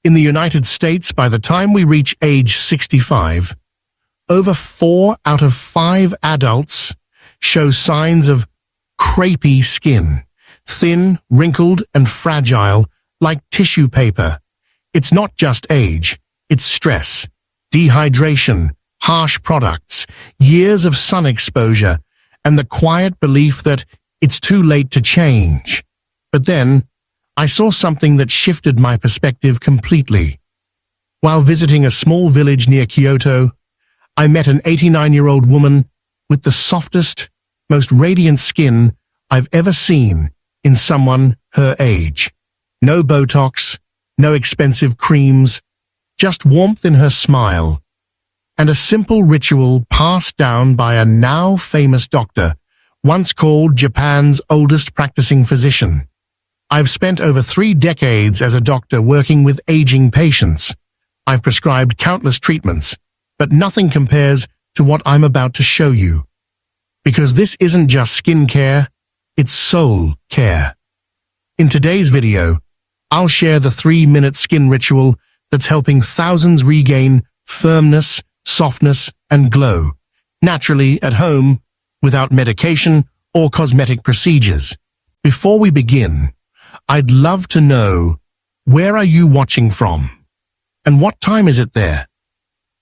In the United States, by the time we reach age 65, over 4 out of 5 adults show signs of crepey skin, thin, wrinkled, and fragile, like tissue paper. It's not just age, it's stress, dehydration, harsh products, years of sun exposure, and the quiet belief that it's too late to change. But then, I saw something that shifted my perspective completely. While visiting a small village near Kyoto, I met an 89-year-old woman with the softest, most radiant skin I've ever seen in someone her age. No Botox, no expensive creams, just warmth in her smile, and a simple ritual passed down by a now famous doctor, once called Japan's oldest practicing physician. I've spent over 3 decades as a doctor working with aging patients. I've prescribed countless treatments, but nothing compares to what I'm about to show you. Because this isn't just skin care, it's soul care. In today's video, I'll share the 3-minute skin ritual that's helping thousands regain firmness, softness, and glow, naturally at home, without medication or cosmetic procedures. Before we begin, I'd love to know, where are you watching from? And what time is it there?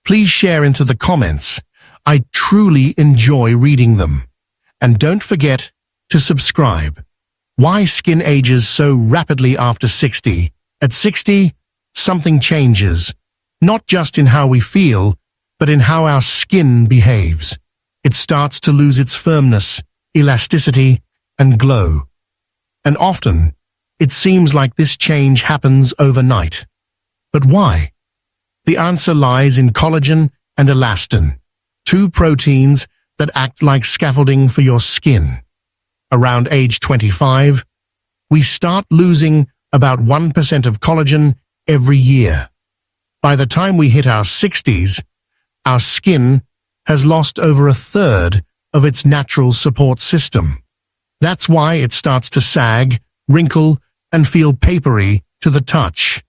Please share into the comments. I truly enjoy reading them. And don't forget to subscribe. Why skin ages so rapidly after 60? At 60, something changes, not just in how we feel, but in how our skin behaves. It starts to lose its firmness, elasticity, and glow. And often, it seems like this change happens overnight. But why? The answer lies in collagen and elastin, 2 proteins that act like scaffolding for your skin. Around age 25, we start losing about 1% of collagen every year. By the time we hit our 60s, our skin has lost over 1/3 of its natural support system. That's why it starts to sag, wrinkle, and feel papery to the touch.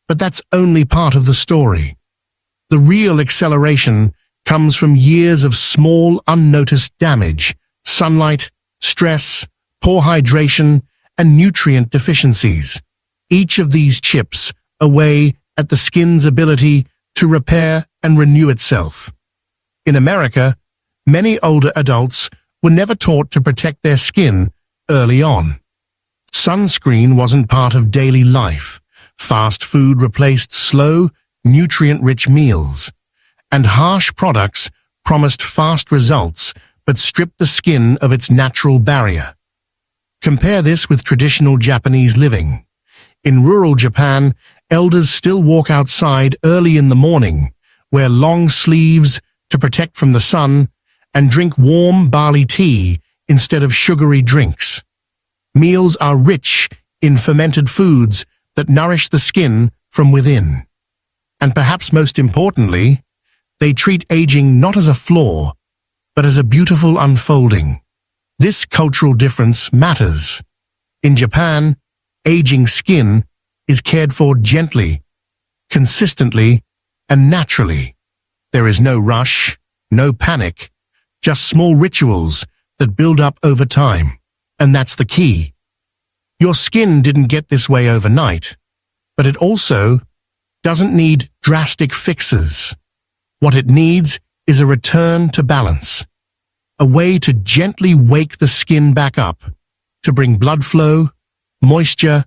But that's only part of the story. The real acceleration comes from years of small, unnoticed damage, sunlight, stress, poor hydration, and nutrient deficiencies. Each of these chips away at the skin's ability to repair and renew itself. In America, many older adults were never taught to protect their skin early on. Sunscreen wasn't part of daily life. Fast food replaced slow, nutrient-rich meals. And harsh products promised fast results but stripped the skin of its natural barrier. Compare this with traditional Japanese living. In rural Japan, elders still walk outside early in the morning, wear long sleeves to protect from the sun, and drink warm barley tea instead of sugary drinks. Meals are rich in fermented foods that nourish the skin from within. And perhaps most importantly, they treat aging not as a flaw, but as a beautiful unfolding. This cultural difference matters. In Japan, aging skin is cared for gently, consistently, and naturally. There is no rush, no panic, just small rituals that build up over time. And that's the key. Your skin didn't get this way overnight, but it also doesn't need drastic fixes. What it needs is a return to balance, a way to gently wake the skin back up, to bring blood flow, moisture,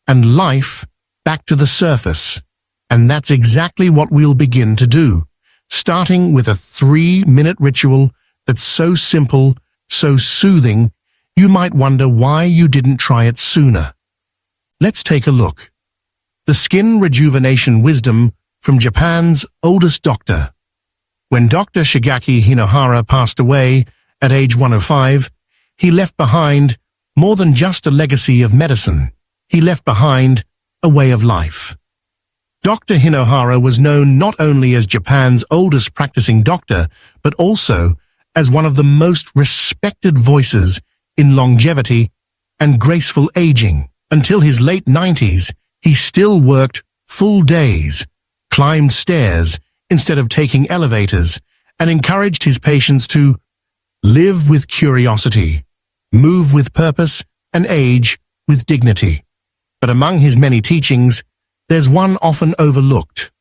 and life back to the surface. And that's exactly what we'll begin to do, starting with a 3-minute ritual that's so simple, so soothing, you might wonder why you didn't try it sooner. Let's take a look. The Skin Rejuvenation Wisdom from Japan's oldest doctor. When Dr. Shigaki Hinohara passed away at age 105, he left behind more than just a legacy of medicine. He left behind a way of life. Dr. Hinohara was known not only as Japan's oldest practicing doctor, but also as one of the most respected voices in longevity and graceful aging. Until his late 90s, he still worked full days, climbed stairs instead of taking elevators, and encouraged his patients to live with curiosity, move with purpose, and age with dignity. But among his many teachings, there's one often overlooked: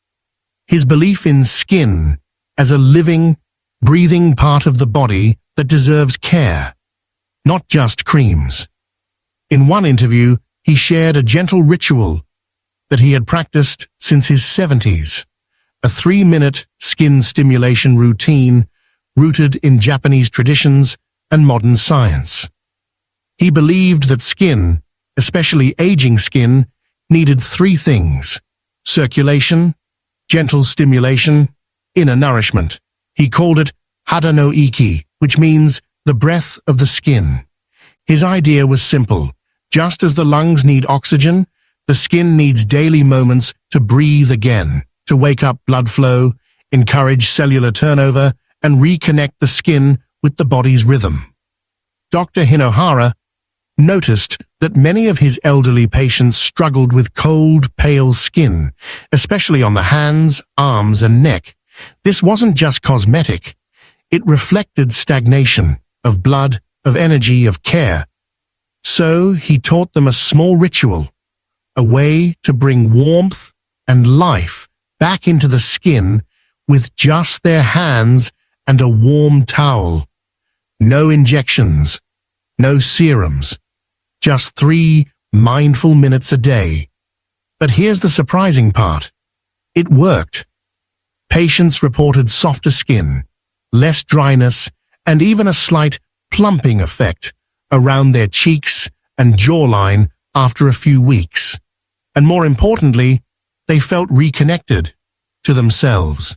his belief in skin as a living, breathing part of the body that deserves care, not just creams. In one interview, he shared a gentle ritual that he had practiced since his 70s, a 3-minute skin stimulation routine rooted in Japanese traditions and modern science. He believed that skin, especially aging skin, needed 3 things: circulation, gentle stimulation, inner nourishment. He called it hada no iki, which means the breath of the skin. His idea was simple: just as the lungs need oxygen, the skin needs daily moments to breathe again, to wake up blood flow, encourage cellular turnover, and reconnect the skin with the body's rhythm. Dr. Hinohara noticed that many of his elderly patients struggled with cold, pale skin, especially on the hands, arms, and neck. This wasn't just cosmetic. It reflected stagnation of blood, of energy, of care. So he taught them a small ritual, a way to bring warmth and life back into the skin with just their hands and a warm towel. No injections, no serums, just 3 mindful minutes a day. But here's the surprising part: it worked. Patients reported softer skin, less dryness, and even a slight plumping effect around their cheeks and jawline after a few weeks. And more importantly, they felt reconnected to themselves.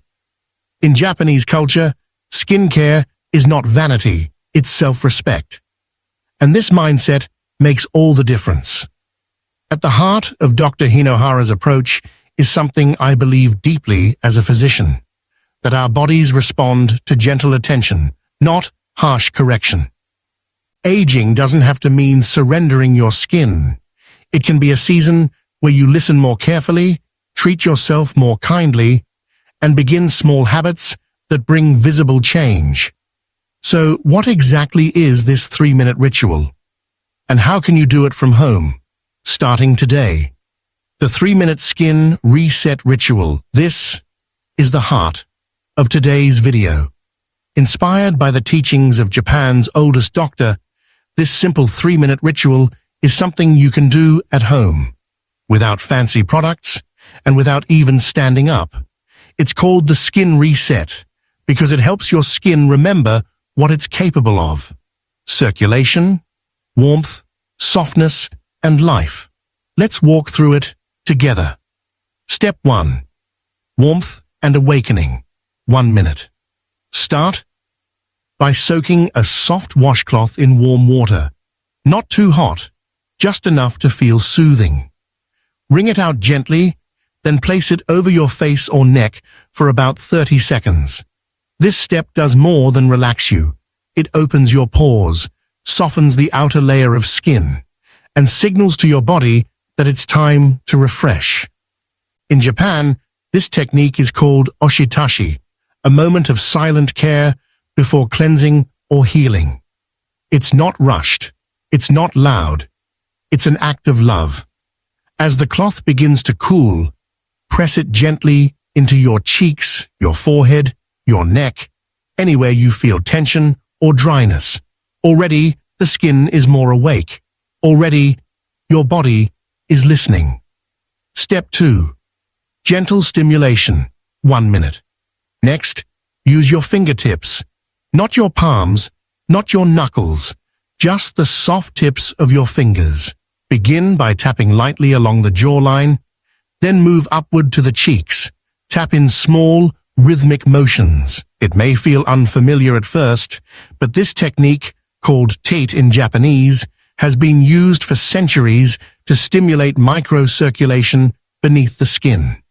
In Japanese culture, skincare is not vanity, it's self-respect. And this mindset makes all the difference. At the heart of Dr. Hinohara's approach is something I believe deeply as a physician: that our bodies respond to gentle attention, not harsh correction. Aging doesn't have to mean surrendering your skin. It can be a season where you listen more carefully, treat yourself more kindly, and begin small habits that bring visible change. So what exactly is this 3-minute ritual? And how can you do it from home, starting today? The 3-minute skin reset ritual. This is the heart of today's video. Inspired by the teachings of Japan's oldest doctor, this simple 3-minute ritual is something you can do at home, without fancy products and without even standing up. It's called the skin reset because it helps your skin remember what it's capable of: circulation, warmth, softness, and life. Let's walk through it together. Step 1. Warmth and awakening. 1 minute. Start by soaking a soft washcloth in warm water. Not too hot, just enough to feel soothing. Wring it out gently, then place it over your face or neck for about 30 seconds. This step does more than relax you. It opens your pores, softens the outer layer of skin, and signals to your body that it's time to refresh. In Japan, this technique is called oshitashi, a moment of silent care before cleansing or healing. It's not rushed. It's not loud. It's an act of love. As the cloth begins to cool, press it gently into your cheeks, your forehead, your neck, anywhere you feel tension or dryness. Already, the skin is more awake. Already, your body is listening. Step 2. Gentle stimulation. 1 minute. Next, use your fingertips. Not your palms, not your knuckles, just the soft tips of your fingers. Begin by tapping lightly along the jawline, then move upward to the cheeks. Tap in small, rhythmic motions. It may feel unfamiliar at first, but this technique, called tate in Japanese, has been used for centuries to stimulate microcirculation beneath the skin.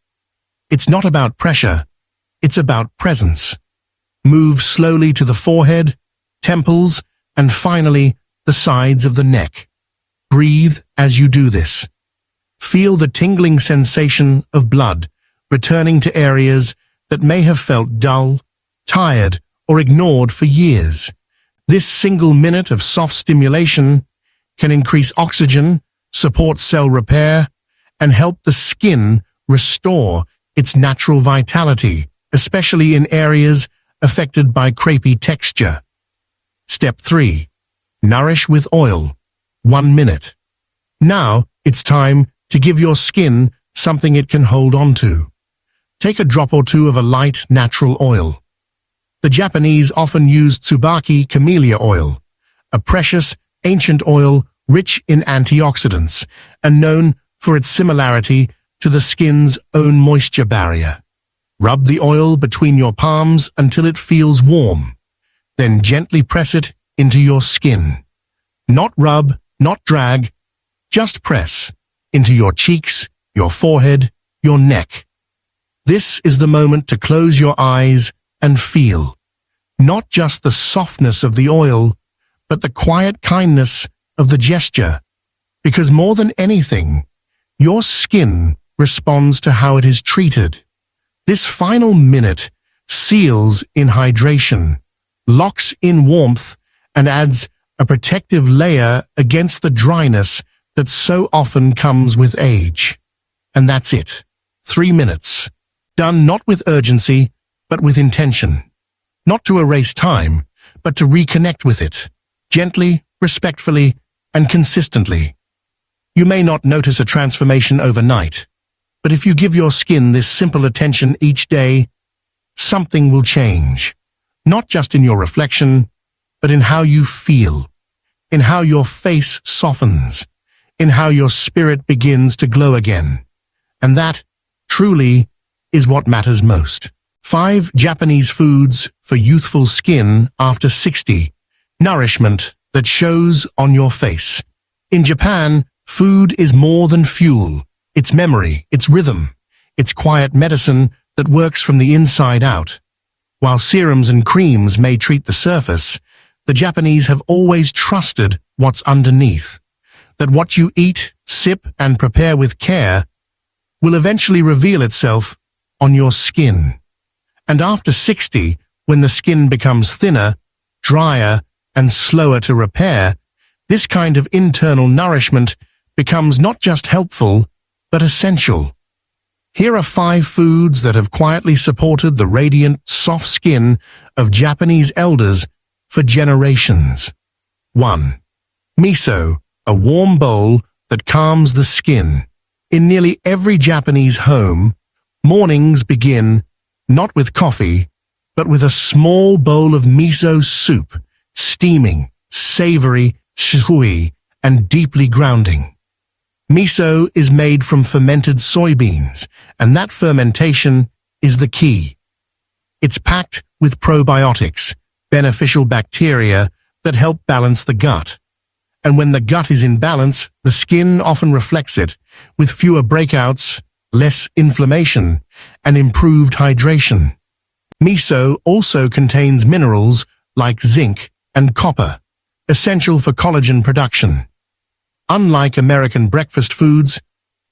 It's not about pressure, it's about presence. Move slowly to the forehead, temples, and finally, the sides of the neck. Breathe as you do this. Feel the tingling sensation of blood returning to areas that may have felt dull, tired, or ignored for years. This single minute of soft stimulation can increase oxygen, support cell repair, and help the skin restore its natural vitality, especially in areas affected by crepey texture. Step 3. Nourish with oil. 1 minute. Now it's time to give your skin something it can hold on to. Take a drop or two of a light, natural oil. The Japanese often use Tsubaki camellia oil, a precious, ancient oil rich in antioxidants and known for its similarity to the skin's own moisture barrier. Rub the oil between your palms until it feels warm. Then gently press it into your skin. Not rub, not drag, just press into your cheeks, your forehead, your neck. This is the moment to close your eyes and feel not just the softness of the oil, but the quiet kindness of the gesture. Because more than anything, your skin responds to how it is treated. This final minute seals in hydration, locks in warmth, and adds a protective layer against the dryness that so often comes with age. And that's it. 3 minutes. Done not with urgency, but with intention. Not to erase time, but to reconnect with it, gently, respectfully, and consistently. You may not notice a transformation overnight, but if you give your skin this simple attention each day, something will change. Not just in your reflection, but in how you feel, in how your face softens, in how your spirit begins to glow again. And that, truly, is what matters most. 5 Japanese foods for youthful skin after 60. Nourishment that shows on your face. In Japan, food is more than fuel. It's memory, it's rhythm, it's quiet medicine that works from the inside out. While serums and creams may treat the surface, the Japanese have always trusted what's underneath. That what you eat, sip, and prepare with care will eventually reveal itself on your skin. And after 60, when the skin becomes thinner, drier, and slower to repair, this kind of internal nourishment becomes not just helpful, but essential. Here are 5 foods that have quietly supported the radiant, soft skin of Japanese elders for generations. 1. Miso, a warm bowl that calms the skin. In nearly every Japanese home, mornings begin not with coffee, but with a small bowl of miso soup, steaming, savory, shui, and deeply grounding. Miso is made from fermented soybeans, and that fermentation is the key. It's packed with probiotics, beneficial bacteria that help balance the gut. And when the gut is in balance, the skin often reflects it, with fewer breakouts, less inflammation, and improved hydration. Miso also contains minerals like zinc and copper, essential for collagen production. Unlike American breakfast foods,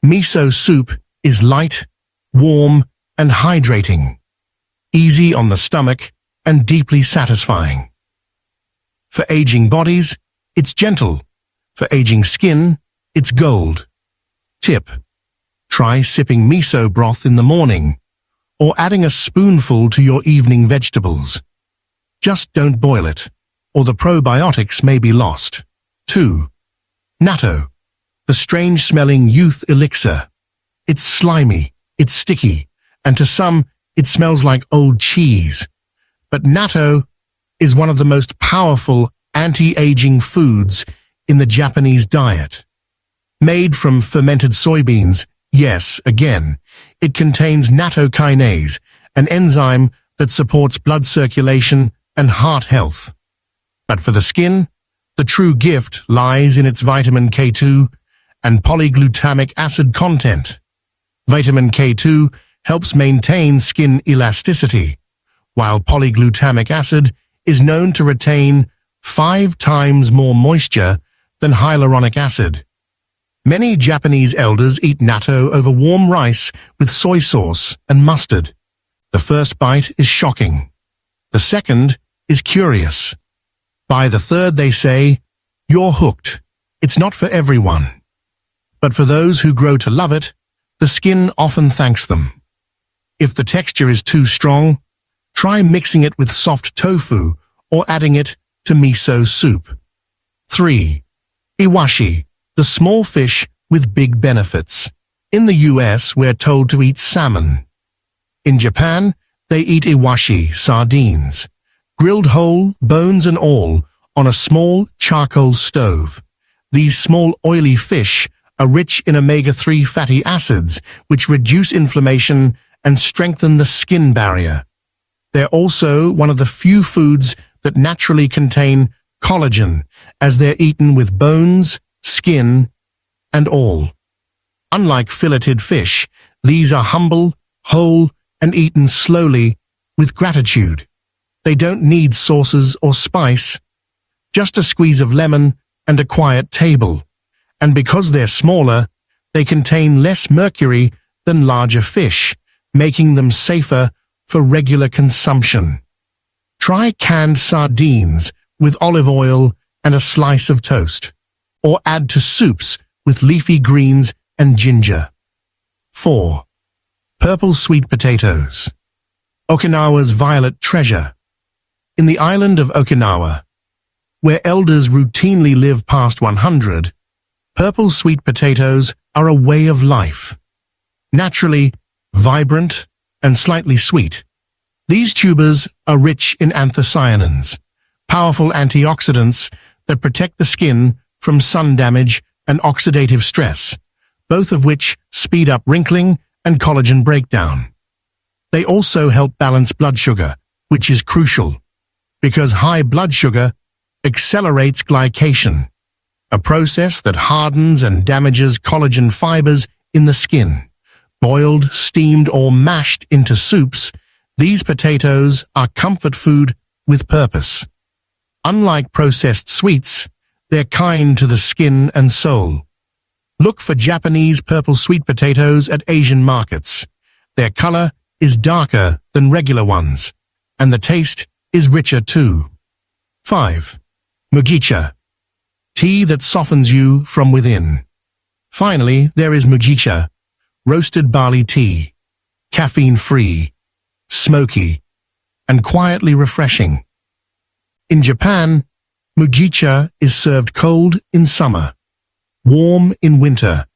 miso soup is light, warm, and hydrating, easy on the stomach, and deeply satisfying. For aging bodies, it's gentle. For aging skin, it's gold. Tip: try sipping miso broth in the morning, or adding a spoonful to your evening vegetables. Just don't boil it, or the probiotics may be lost. 2. Natto, the strange-smelling youth elixir. It's slimy, it's sticky, and to some, it smells like old cheese. But natto is one of the most powerful anti-aging foods in the Japanese diet. Made from fermented soybeans, yes, again, it contains nattokinase, an enzyme that supports blood circulation and heart health. But for the skin, the true gift lies in its vitamin K2 and polyglutamic acid content. Vitamin K2 helps maintain skin elasticity, while polyglutamic acid is known to retain 5 times more moisture than hyaluronic acid. Many Japanese elders eat natto over warm rice with soy sauce and mustard. The first bite is shocking. The second is curious. By the third they say, "You're hooked. It's not for everyone." But for those who grow to love it, the skin often thanks them. If the texture is too strong, try mixing it with soft tofu or adding it to miso soup. 3. Iwashi, the small fish with big benefits. In the US, we're told to eat salmon. In Japan, they eat iwashi, sardines, grilled whole, bones and all, on a small charcoal stove. These small oily fish are rich in omega-3 fatty acids, which reduce inflammation and strengthen the skin barrier. They're also one of the few foods that naturally contain collagen, as they're eaten with bones, skin, and all. Unlike filleted fish, these are humble, whole, and eaten slowly with gratitude. They don't need sauces or spice, just a squeeze of lemon and a quiet table. And because they're smaller, they contain less mercury than larger fish, making them safer for regular consumption. Try canned sardines with olive oil and a slice of toast, or add to soups with leafy greens and ginger. 4. Purple sweet potatoes. Okinawa's violet treasure. In the island of Okinawa, where elders routinely live past 100, purple sweet potatoes are a way of life. Naturally, vibrant, and slightly sweet, these tubers are rich in anthocyanins, powerful antioxidants that protect the skin from sun damage and oxidative stress, both of which speed up wrinkling and collagen breakdown. They also help balance blood sugar, which is crucial, because high blood sugar accelerates glycation, a process that hardens and damages collagen fibers in the skin. Boiled, steamed, or mashed into soups, these potatoes are comfort food with purpose. Unlike processed sweets, they're kind to the skin and soul. Look for Japanese purple sweet potatoes at Asian markets. Their color is darker than regular ones, and the taste is richer too. 5. Mugicha, tea that softens you from within. Finally, there is mugicha, roasted barley tea, caffeine-free, smoky, and quietly refreshing. In Japan, mugicha is served cold in summer, warm in winter,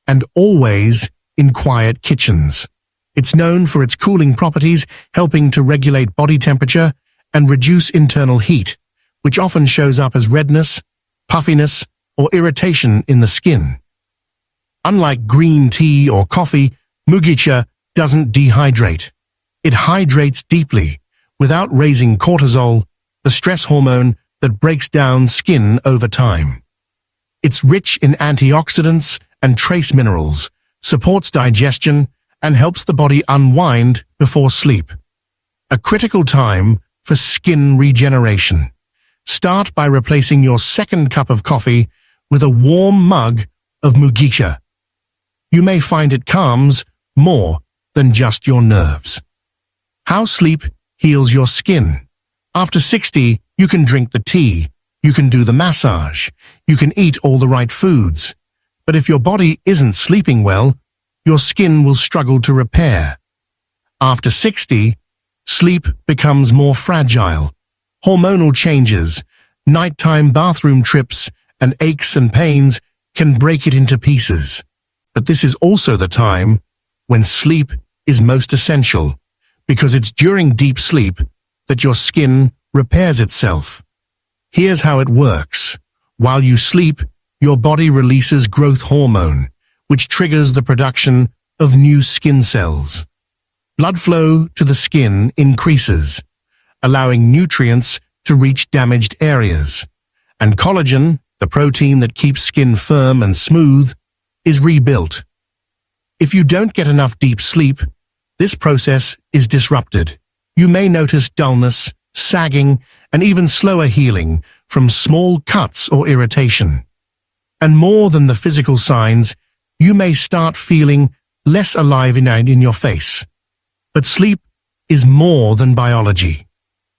and always in quiet kitchens. It's known for its cooling properties, helping to regulate body temperature and reduce internal heat, which often shows up as redness, puffiness, or irritation in the skin. Unlike green tea or coffee, mugicha doesn't dehydrate. It hydrates deeply, without raising cortisol, the stress hormone that breaks down skin over time. It's rich in antioxidants and trace minerals, supports digestion, and helps the body unwind before sleep. A critical time for skin regeneration. Start by replacing your second cup of coffee with a warm mug of mugicha. You may find it calms more than just your nerves. How sleep heals your skin. After 60, you can drink the tea, you can do the massage, you can eat all the right foods. But if your body isn't sleeping well, your skin will struggle to repair. After 60, sleep becomes more fragile. Hormonal changes, nighttime bathroom trips, and aches and pains can break it into pieces. But this is also the time when sleep is most essential, because it's during deep sleep that your skin repairs itself. Here's how it works. While you sleep, your body releases growth hormone, which triggers the production of new skin cells. Blood flow to the skin increases, allowing nutrients to reach damaged areas. And collagen, the protein that keeps skin firm and smooth, is rebuilt. If you don't get enough deep sleep, this process is disrupted. You may notice dullness, sagging, and even slower healing from small cuts or irritation. And more than the physical signs, you may start feeling less alive in your face. But sleep is more than biology.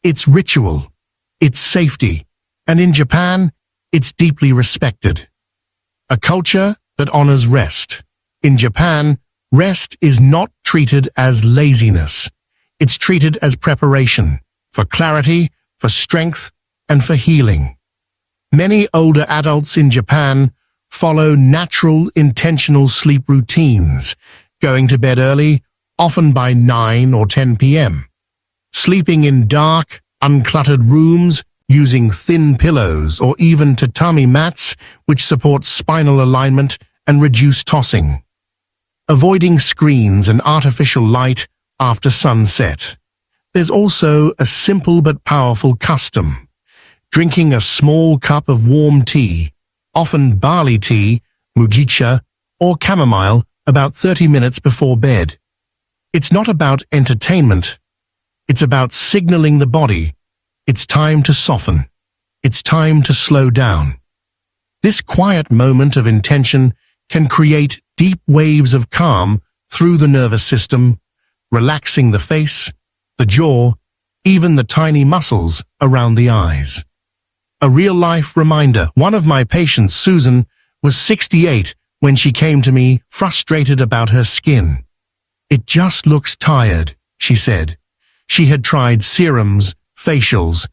It's ritual, it's safety, and in Japan, it's deeply respected. A culture that honors rest. In Japan, rest is not treated as laziness. It's treated as preparation for clarity, for strength, and for healing. Many older adults in Japan follow natural, intentional sleep routines, going to bed early, often by 9 or 10 p.m., sleeping in dark, uncluttered rooms, using thin pillows or even tatami mats, which support spinal alignment and reduce tossing. Avoiding screens and artificial light after sunset. There's also a simple but powerful custom: drinking a small cup of warm tea, often barley tea, mugicha, or chamomile, about 30 minutes before bed. It's not about entertainment. It's about signaling the body. It's time to soften. It's time to slow down. This quiet moment of intention can create deep waves of calm through the nervous system, relaxing the face, the jaw, even the tiny muscles around the eyes. A real-life reminder. One of my patients, Susan, was 68 when she came to me frustrated about her skin. "It just looks tired," she said. She had tried serums, facials,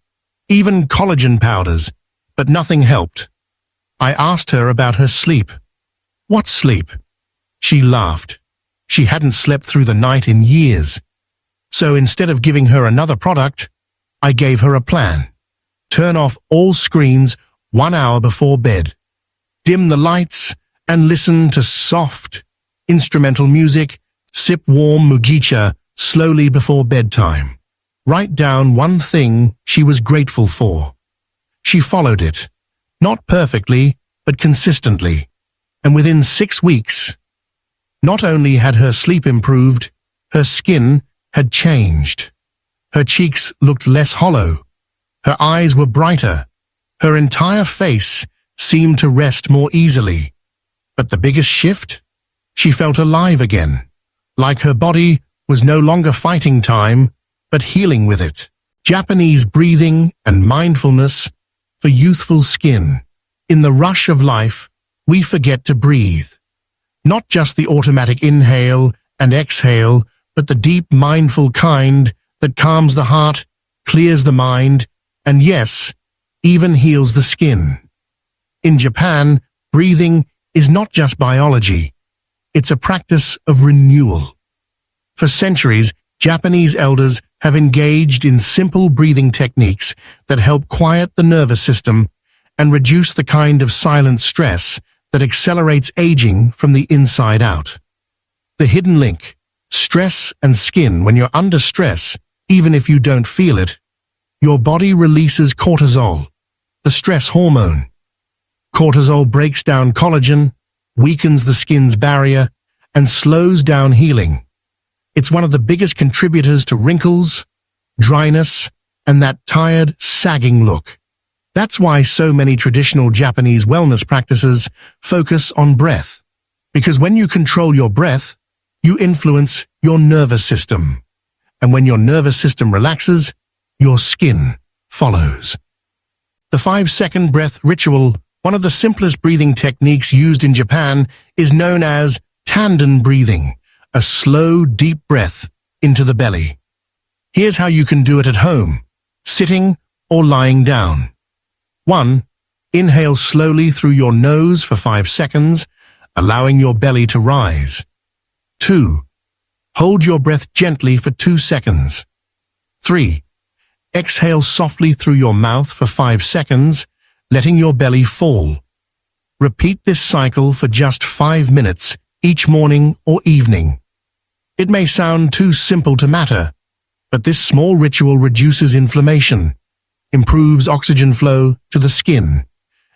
even collagen powders, but nothing helped. I asked her about her sleep. "What sleep?" She laughed. She hadn't slept through the night in years. So instead of giving her another product, I gave her a plan. Turn off all screens 1 hour before bed. Dim the lights and listen to soft, instrumental music. Sip warm mugicha slowly before bedtime. Write down one thing she was grateful for. She followed it, not perfectly, but consistently. And within 6 weeks, not only had her sleep improved, her skin had changed. Her cheeks looked less hollow. Her eyes were brighter. Her entire face seemed to rest more easily. But the biggest shift? She felt alive again, like her body was no longer fighting time, but healing with it. Japanese breathing and mindfulness for youthful skin. In the rush of life, we forget to breathe. Not just the automatic inhale and exhale, but the deep, mindful kind that calms the heart, clears the mind, and yes, even heals the skin. In Japan, breathing is not just biology. It's a practice of renewal. For centuries, Japanese elders have engaged in simple breathing techniques that help quiet the nervous system and reduce the kind of silent stress that accelerates aging from the inside out. The hidden link: stress and skin. When you're under stress, even if you don't feel it, your body releases cortisol, the stress hormone. Cortisol breaks down collagen, weakens the skin's barrier, and slows down healing. It's one of the biggest contributors to wrinkles, dryness, and that tired, sagging look. That's why so many traditional Japanese wellness practices focus on breath. Because when you control your breath, you influence your nervous system. And when your nervous system relaxes, your skin follows. The 5-second breath ritual, one of the simplest breathing techniques used in Japan, is known as tanden breathing, a slow, deep breath into the belly. Here's how you can do it at home, sitting or lying down. 1. Inhale slowly through your nose for 5 seconds, allowing your belly to rise. 2. Hold your breath gently for 2 seconds. 3. Exhale softly through your mouth for 5 seconds, letting your belly fall. Repeat this cycle for just 5 minutes each morning or evening. It may sound too simple to matter, but this small ritual reduces inflammation, improves oxygen flow to the skin,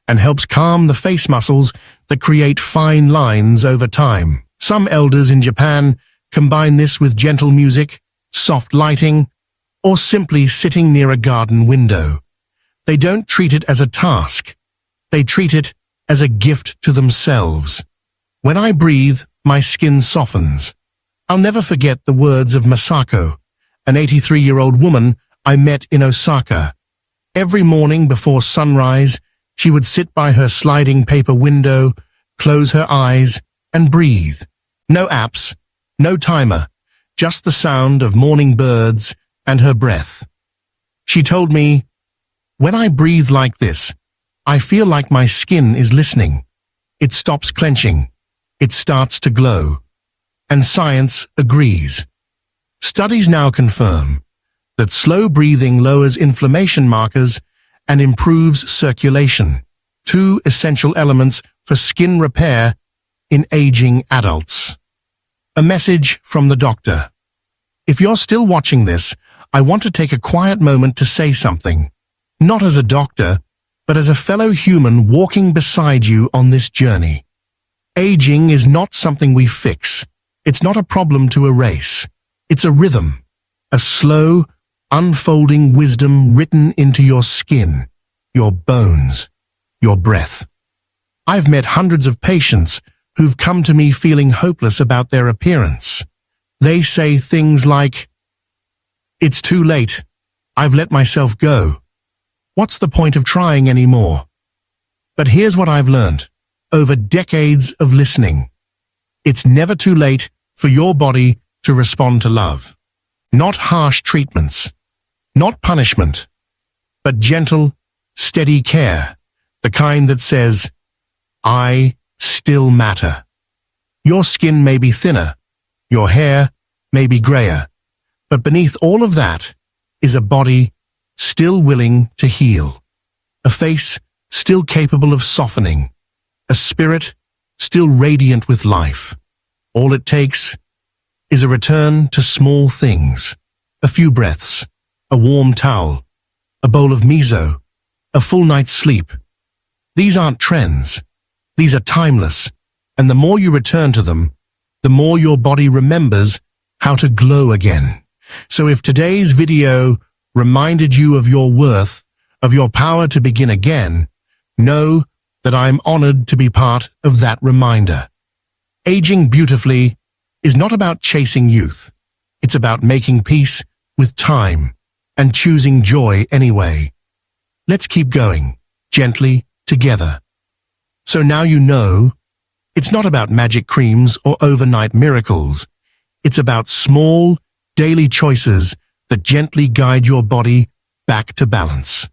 and helps calm the face muscles that create fine lines over time. Some elders in Japan combine this with gentle music, soft lighting, or simply sitting near a garden window. They don't treat it as a task. They treat it as a gift to themselves. When I breathe, my skin softens. I'll never forget the words of Masako, an 83-year-old woman I met in Osaka. Every morning before sunrise, she would sit by her sliding paper window, close her eyes, and breathe. No apps, no timer, just the sound of morning birds and her breath. She told me, "When I breathe like this, I feel like my skin is listening. It stops clenching. It starts to glow." And science agrees. Studies now confirm that slow breathing lowers inflammation markers and improves circulation, two essential elements for skin repair in aging adults. A message from the doctor. If you're still watching this, I want to take a quiet moment to say something, not as a doctor, but as a fellow human walking beside you on this journey. Aging is not something we fix. It's not a problem to erase. It's a rhythm, a slow, unfolding wisdom written into your skin, your bones, your breath. I've met hundreds of patients who've come to me feeling hopeless about their appearance. They say things like, "It's too late. I've let myself go. What's the point of trying anymore?" But here's what I've learned over decades of listening. It's never too late for your body to respond to love. Not harsh treatments, not punishment, but gentle, steady care, the kind that says, "I still matter." Your skin may be thinner, your hair may be grayer, but beneath all of that is a body still willing to heal, a face still capable of softening, a spirit still radiant with life. All it takes is a return to small things, a few breaths, a warm towel, a bowl of miso, a full night's sleep. These aren't trends. These are timeless, and the more you return to them, the more your body remembers how to glow again. So if today's video reminded you of your worth, of your power to begin again, know that I'm honored to be part of that reminder. Aging beautifully is not about chasing youth. It's about making peace with time and choosing joy anyway. Let's keep going, gently, together. So now you know, it's not about magic creams or overnight miracles. It's about small, daily choices that gently guide your body back to balance.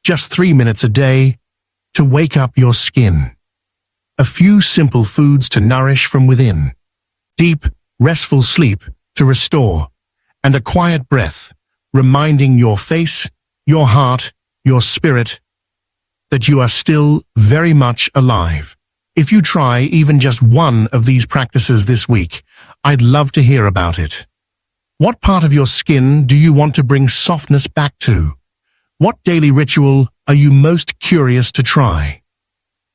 Just 3 minutes a day to wake up your skin. A few simple foods to nourish from within. Deep, restful sleep to restore. And a quiet breath, reminding your face, your heart, your spirit, that you are still very much alive. If you try even just one of these practices this week, I'd love to hear about it. What part of your skin do you want to bring softness back to? What daily ritual are you most curious to try?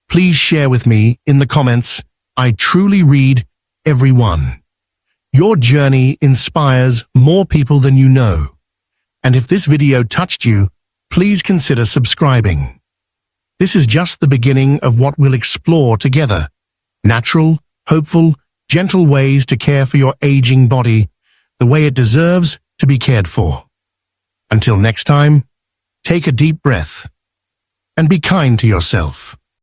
Please share with me in the comments. I truly read every one. Your journey inspires more people than you know. And if this video touched you, please consider subscribing. This is just the beginning of what we'll explore together. Natural, hopeful, gentle ways to care for your aging body the way it deserves to be cared for. Until next time, take a deep breath and be kind to yourself.